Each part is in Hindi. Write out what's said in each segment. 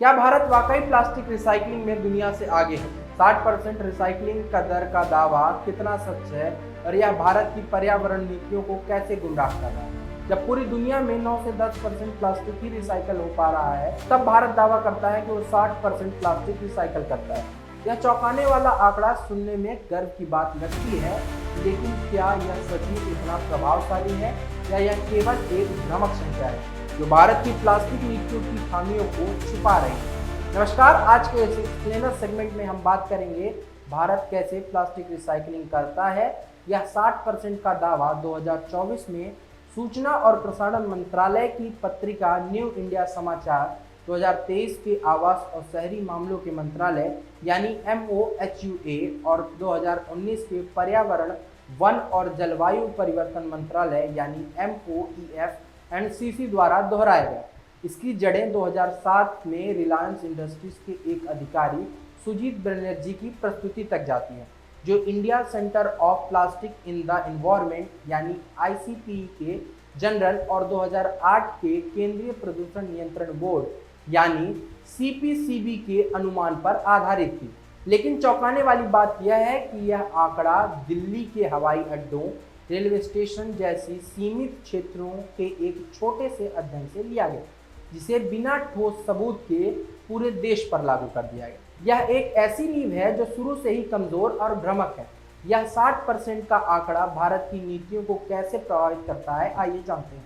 क्या भारत वाकई प्लास्टिक रिसाइकलिंग में दुनिया से आगे है? 60% रिसाइकलिंग का दर का दावा कितना सच है और यह भारत की पर्यावरण नीतियों को कैसे गुमराह कर रहा है? जब पूरी दुनिया में 9 से 10% प्लास्टिक ही रिसाइकल हो पा रहा है, तब भारत दावा करता है कि वो 60% प्लास्टिक रिसाइकल करता है। यह चौंकाने वाला आंकड़ा सुनने में गर्व की बात लगती है, लेकिन क्या यह सच में इतना प्रभावशाली है या यह केवल एक भ्रामक संख्या है जो भारत की प्लास्टिक नीतियों की खामियों को छुपा रही है? नमस्कार, आज के इस एक्सप्लेनर सेगमेंट में हम बात करेंगे भारत कैसे प्लास्टिक रिसाइकलिंग करता है। यह 60% का दावा 2024 में सूचना और प्रसारण मंत्रालय की पत्रिका न्यू इंडिया समाचार, 2023 के आवास और शहरी मामलों के मंत्रालय यानी MOHUA और 2019 के पर्यावरण, वन और जलवायु परिवर्तन मंत्रालय यानी MOEF&CC द्वारा दोहराया गया। इसकी जड़ें 2007 में रिलायंस इंडस्ट्रीज के एक अधिकारी सुजीत बनर्जी की प्रस्तुति तक जाती हैं, जो India centre of plastic in the environment यानी ICPE के जनरल और 2008 के केंद्रीय प्रदूषण नियंत्रण बोर्ड यानी CPCB के अनुमान पर आधारित थी। लेकिन चौंकाने वाली बात यह है कि यह आंकड़ा दिल्ली के हवाई अड्डों, रेलवे स्टेशन जैसी सीमित क्षेत्रों के एक छोटे से अध्ययन से लिया गया, जिसे बिना ठोस सबूत के पूरे देश पर लागू कर दिया गया। यह एक ऐसी नींव है जो शुरू से ही कमजोर और भ्रामक है। यह 60% का आंकड़ा भारत की नीतियों को कैसे प्रभावित करता है, आइए जानते हैं।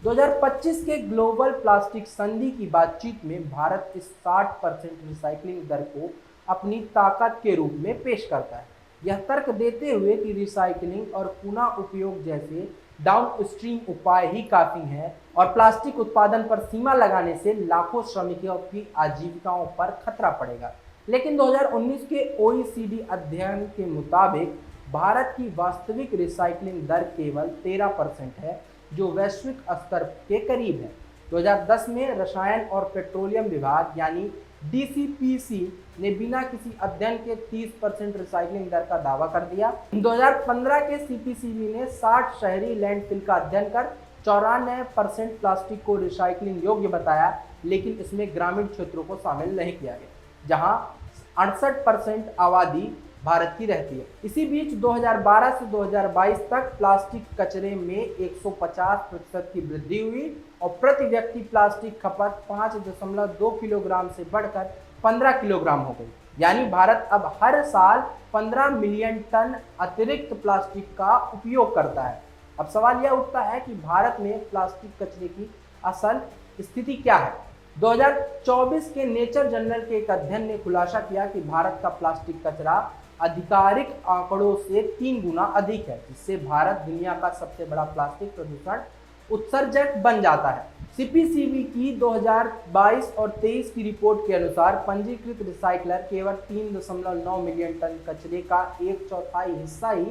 2025 के ग्लोबल प्लास्टिक संधि की बातचीत में भारत इस 60% रिसाइकलिंग दर को अपनी ताकत के रूप में पेश करता है, यह तर्क देते हुए कि रिसाइकलिंग और पुनः उपयोग जैसे डाउनस्ट्रीम उपाय ही काफी हैं और प्लास्टिक उत्पादन पर सीमा लगाने से लाखों श्रमिकों की आजीविकाओं पर खतरा पड़ेगा। लेकिन 2019 के OECD अध्ययन के मुताबिक भारत की वास्तविक रिसाइकलिंग दर केवल 13% है, जो वैश्विक स्तर के करीब है। 2010 में रसायन और पेट्रोलियम विभाग यानी DCPC ने बिना किसी अध्ययन के 30% रिसाइकलिंग दर का दावा कर दिया। 2015 के CPCB ने 60 शहरी लैंडफिल का अध्ययन कर 94% प्लास्टिक को रिसाइकलिंग योग्य बताया, लेकिन इसमें ग्रामीण क्षेत्रों को शामिल नहीं किया गया, जहां 68% आबादी भारत की रहती है। इसी बीच 2012 से 2022 तक प्लास्टिक कचरे में 150% की वृद्धि हुई और प्रति व्यक्ति प्लास्टिक खपत 5.2 किलोग्राम से बढ़कर 15 किलोग्राम हो गई। यानी भारत अब हर साल 15 मिलियन टन अतिरिक्त प्लास्टिक का उपयोग करता है। अब सवाल यह उठता है कि भारत में प्लास्टिक कचरे की असल स्थिति क्या है। 2024 के नेचर जर्नल के एक अध्ययन ने खुलासा किया कि भारत का प्लास्टिक कचरा आधिकारिक आंकड़ों से 3 गुना अधिक है, जिससे भारत दुनिया का सबसे बड़ा प्लास्टिक प्रदूषण उत्सर्जक बन जाता है। CPCB की 2022 और 23 की रिपोर्ट के अनुसार पंजीकृत रिसाइकलर केवल 3.9 मिलियन टन कचरे का 1/4 हिस्सा ही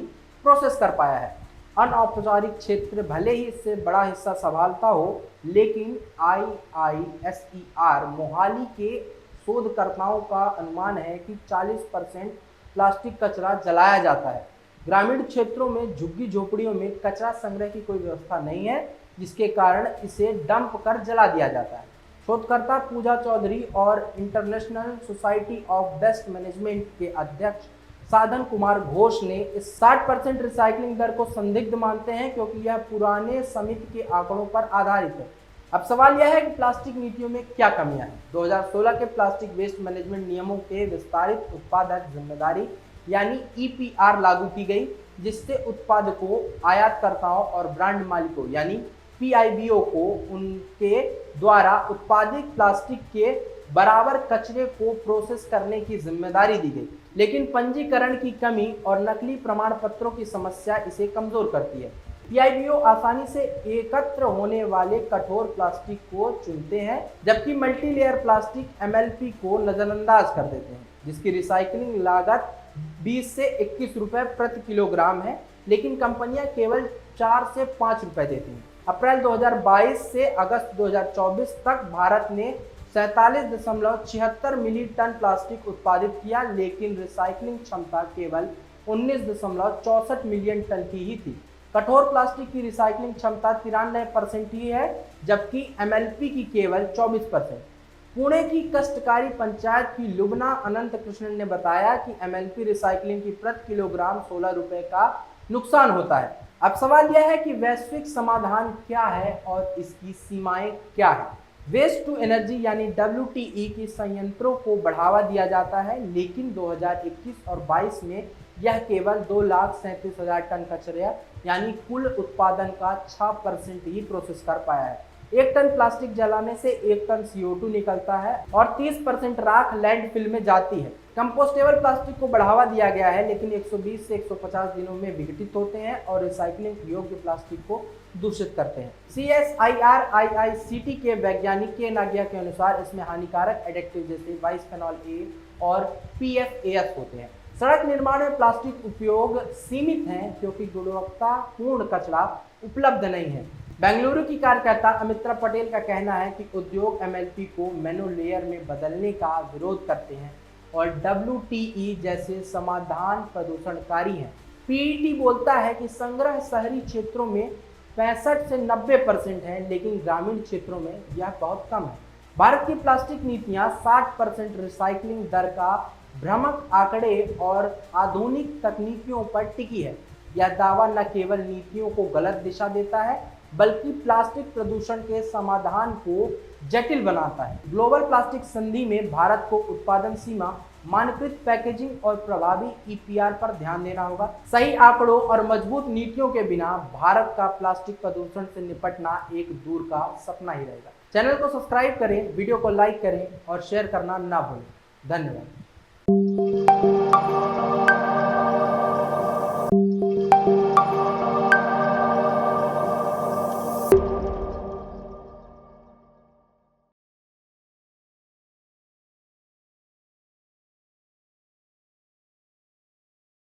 प्रोसेस कर पाया है। अनौपचारिक क्षेत्र भले ही इससे बड़ा हिस्सा संभालता हो, लेकिन IISER मोहाली के शोधकर्ताओं का अनुमान है कि 40% प्लास्टिक कचरा जलाया जाता है। ग्रामीण क्षेत्रों में झुग्गी झोपड़ियों में कचरा संग्रह की कोई व्यवस्था नहीं है, जिसके कारण इसे डंप कर जला दिया जाता है। शोधकर्ता पूजा चौधरी और international society of waste management के अध्यक्ष साधन कुमार घोष ने इस 60% रिसाइकलिंग दर को संदिग्ध मानते हैं, क्योंकि यह पुराने समिति के आंकड़ों पर आधारित है। अब सवाल यह है कि प्लास्टिक नीतियों में क्या कमियां हैं। 2016 के प्लास्टिक वेस्ट मैनेजमेंट नियमों के विस्तारित उत्पादक जिम्मेदारी यानी EPR लागू की गई, जिससे उत्पादकों, आयातकर्ताओं और ब्रांड मालिकों यानी PIBO को उनके द्वारा उत्पादित प्लास्टिक के बराबर कचरे को प्रोसेस करने की जिम्मेदारी दी गई। लेकिन पंजीकरण की कमी और नकली प्रमाण पत्रों की समस्या इसे कमजोर करती है। PIBO आसानी से एकत्र होने वाले कठोर प्लास्टिक को चुनते हैं, जबकि मल्टीलेयर प्लास्टिक MLP को नजरअंदाज कर देते हैं, जिसकी रिसाइकलिंग लागत 20 से 21 रुपए प्रति किलोग्राम है, लेकिन कंपनियां केवल 4 से 5 रुपए देती हैं। अप्रैल 2022 से अगस्त 2024 तक भारत ने 47.76 मिली टन प्लास्टिक उत्पादित किया, लेकिन रिसाइकलिंग क्षमता केवल 19.64 मिलियन टन की ही थी। कठोर प्लास्टिक की रिसाइकलिंग क्षमता 93% ही है, जबकि MLP की केवल 24%। पुणे की कष्टकारी पंचायत की लुबना अनंत कृष्णन ने बताया कि एमएलपी रिसाइकलिंग की प्रति किलोग्राम 16 रुपए का नुकसान होता है। अब सवाल यह है कि वैश्विक समाधान क्या है और इसकी सीमाएं क्या है। वेस्ट टू एनर्जी यानी WTE की संयंत्रों को बढ़ावा दिया जाता है, लेकिन 2021 और 22 में यह केवल 2,37,000 टन कचरा यानी कुल उत्पादन का 6% ही प्रोसेस कर पाया है। 1 टन प्लास्टिक जलाने से 1 टन CO2 निकलता है और 30% राख लैंडफिल में जाती है। कंपोस्टेबल प्लास्टिक को बढ़ावा दिया गया है, लेकिन 120 से 150 दिनों में विघटित होते हैं और रिसाइकलिंग योग्य प्लास्टिक को दूषित करते हैं। CSIR IICT के वैज्ञानिक के नागिया के अनुसार इसमें हानिकारक एडिक्टिव जैसे बाइस्फेनॉल A और PFAS होते हैं। सड़क निर्माण में प्लास्टिक उपयोग सीमित है क्योंकि गुणवत्तापूर्ण कचरा उपलब्ध नहीं है। बेंगलुरु की कार्यकर्ता अमित्रा पटेल का कहना है कि उद्योग MLP को मोनोलेयर में बदलने का विरोध करते हैं और WTE जैसे समाधान प्रदूषणकारी हैं। PET बोलता है कि संग्रह शहरी क्षेत्रों में 65 से 90% है, लेकिन ग्रामीण क्षेत्रों में यह बहुत कम है। भारत की प्लास्टिक नीतियां 60% रिसाइकलिंग दर का भ्रामक आंकड़े और आधुनिक तकनीकियों पर टिकी है। यह दावा न केवल नीतियों को गलत दिशा देता है, बल्कि प्लास्टिक प्रदूषण के समाधान को जटिल बनाता है। ग्लोबल प्लास्टिक संधि में भारत को उत्पादन सीमा, मानकृत पैकेजिंग और प्रभावी EPR पर ध्यान देना होगा। सही आंकड़ों और मजबूत नीतियों के बिना भारत का प्लास्टिक प्रदूषण से निपटना एक दूर का सपना ही रहेगा। चैनल को सब्सक्राइब करें, वीडियो को लाइक करें और शेयर करना ना भूलें। धन्यवाद।